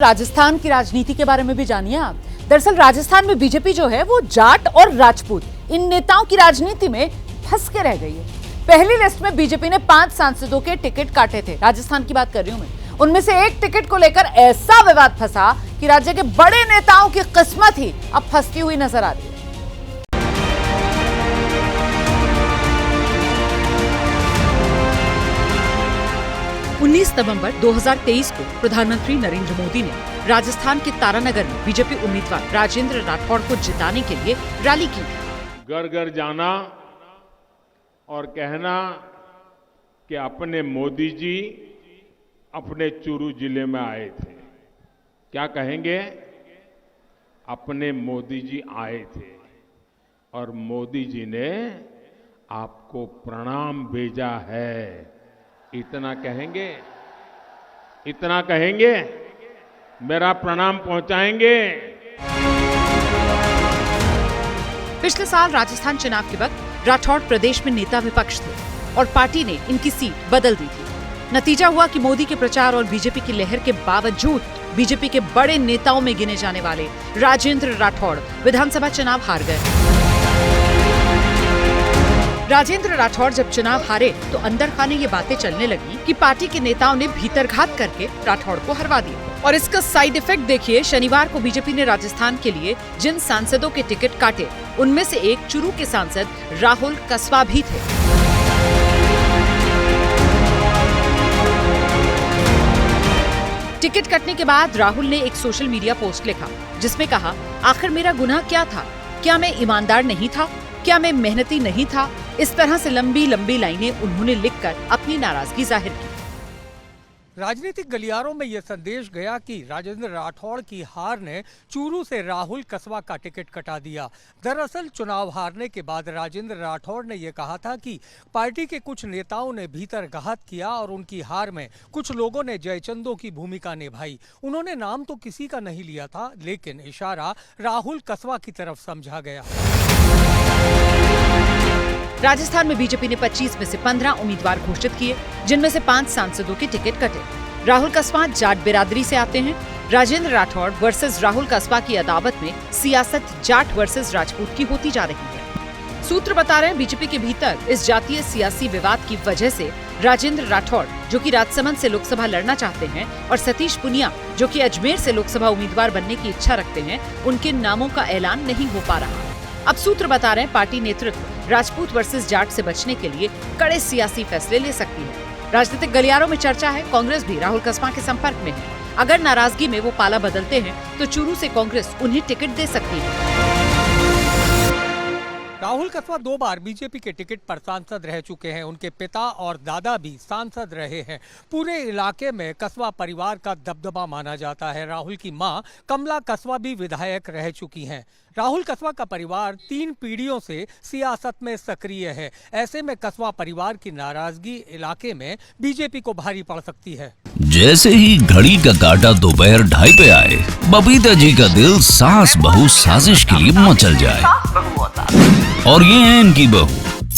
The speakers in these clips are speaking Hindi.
राजस्थान की राजनीति के बारे में भी जानिए आप। दरअसल राजस्थान में बीजेपी जो है वो जाट और राजपूत इन नेताओं की राजनीति में फंस के रह गई है। पहली लिस्ट में बीजेपी ने 5 सांसदों के टिकट काटे थे। राजस्थान की बात कर रही हूं मैं। उनमें से एक टिकट को लेकर ऐसा विवाद फंसा कि राज्य के बड़े नेताओं की किस्मत ही अब फंसती हुई नजर आ रही है। 19 नवंबर 2023 को प्रधानमंत्री नरेंद्र मोदी ने राजस्थान के तारानगर में बीजेपी उम्मीदवार राजेंद्र राठौड़ को जिताने के लिए रैली की। घर घर जाना और कहना कि अपने मोदी जी अपने चूरू जिले में आए थे। क्या कहेंगे? अपने मोदी जी आए थे और मोदी जी ने आपको प्रणाम भेजा है। इतना कहेंगे? इतना कहेंगे? मेरा प्रणाम पहुंचाएंगे? पिछले साल राजस्थान चुनाव के वक्त राठौड़ प्रदेश में नेता विपक्ष थे और पार्टी ने इनकी सीट बदल दी थी। नतीजा हुआ कि मोदी के प्रचार और बीजेपी की लहर के बावजूद बीजेपी के बड़े नेताओं में गिने जाने वाले राजेंद्र राठौड़ विधानसभा चुनाव हार गए। राजेंद्र राठौड़ जब चुनाव हारे तो अंदर खाने ये बातें चलने लगी कि पार्टी के नेताओं ने भीतरघात करके राठौड़ को हरवा दिया। और इसका साइड इफेक्ट देखिए, शनिवार को बीजेपी ने राजस्थान के लिए जिन सांसदों के टिकट काटे उनमें से एक चूरू के सांसद राहुल कस्वा भी थे। टिकट कटने के बाद राहुल ने एक सोशल मीडिया पोस्ट लिखा जिसमें कहा, आखिर मेरा गुनाह क्या था? क्या मैं ईमानदार नहीं था? क्या मैं मेहनती नहीं था? इस तरह से लंबी लंबी लाइनें उन्होंने लिखकर अपनी नाराजगी जाहिर की। राजनीतिक गलियारों में यह संदेश गया कि राजेंद्र राठौड़ की हार ने चूरू से राहुल कस्वा का टिकट कटा दिया। दरअसल चुनाव हारने के बाद राजेंद्र राठौड़ ने यह कहा था कि पार्टी के कुछ नेताओं ने भीतरघात किया और उनकी हार में कुछ लोगों ने जयचंदों की भूमिका निभाई। उन्होंने नाम तो किसी का नहीं लिया था, लेकिन इशारा राहुल कस्वा की तरफ समझा गया। राजस्थान में बीजेपी ने 25 में से 15 उम्मीदवार घोषित किए, जिनमें से 5 सांसदों के टिकट कटे। राहुल कस्वा जाट बिरादरी से आते हैं। राजेंद्र राठौड़ वर्सेस राहुल कस्वा की अदावत में सियासत जाट वर्सेस राजपूत की होती जा रही है। सूत्र बता रहे हैं बीजेपी के भीतर इस जातीय सियासी विवाद की वजह से राजेंद्र राठौड़, जो कि राजसमंद से लोकसभा लड़ना चाहते हैं, और सतीश पुनिया, जो कि अजमेर से लोकसभा उम्मीदवार बनने की इच्छा रखते हैं, उनके नामों का ऐलान नहीं हो पा रहा। अब सूत्र बता रहे हैं पार्टी नेतृत्व राजपूत वर्सेस जाट से बचने के लिए कड़े सियासी फैसले ले सकती है। राजनीतिक गलियारों में चर्चा है कांग्रेस भी राहुल कस्वा के संपर्क में है। अगर नाराजगी में वो पाला बदलते हैं तो चूरू से कांग्रेस उन्हें टिकट दे सकती है। राहुल कस्वा 2 बार बीजेपी के टिकट पर सांसद रह चुके हैं। उनके पिता और दादा भी सांसद रहे हैं। पूरे इलाके में कस्वा परिवार का दबदबा माना जाता है। राहुल की मां कमला कस्वा भी विधायक रह चुकी हैं। राहुल कस्वा का परिवार 3 पीढ़ियों से सियासत में सक्रिय है। ऐसे में कस्वा परिवार की नाराजगी इलाके में बीजेपी को भारी पड़ सकती है। जैसे ही घड़ी का काटा दोपहर 2:30 पे आए, बबीता जी का दिल सास बहू साजिश के लिए मचल जाए। और ये है इनकी बहू,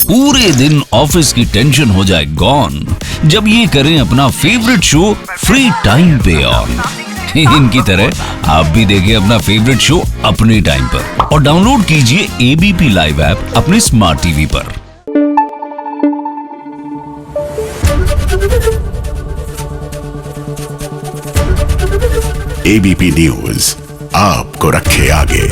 पूरे दिन ऑफिस की टेंशन हो जाए गॉन जब ये करें अपना फेवरेट शो फ्री टाइम पे ऑन। इनकी तरह आप भी देखें अपना फेवरेट शो अपने टाइम पर और डाउनलोड कीजिए एबीपी लाइव ऐप अपने स्मार्ट टीवी पर। एबीपी न्यूज आपको रखे आगे।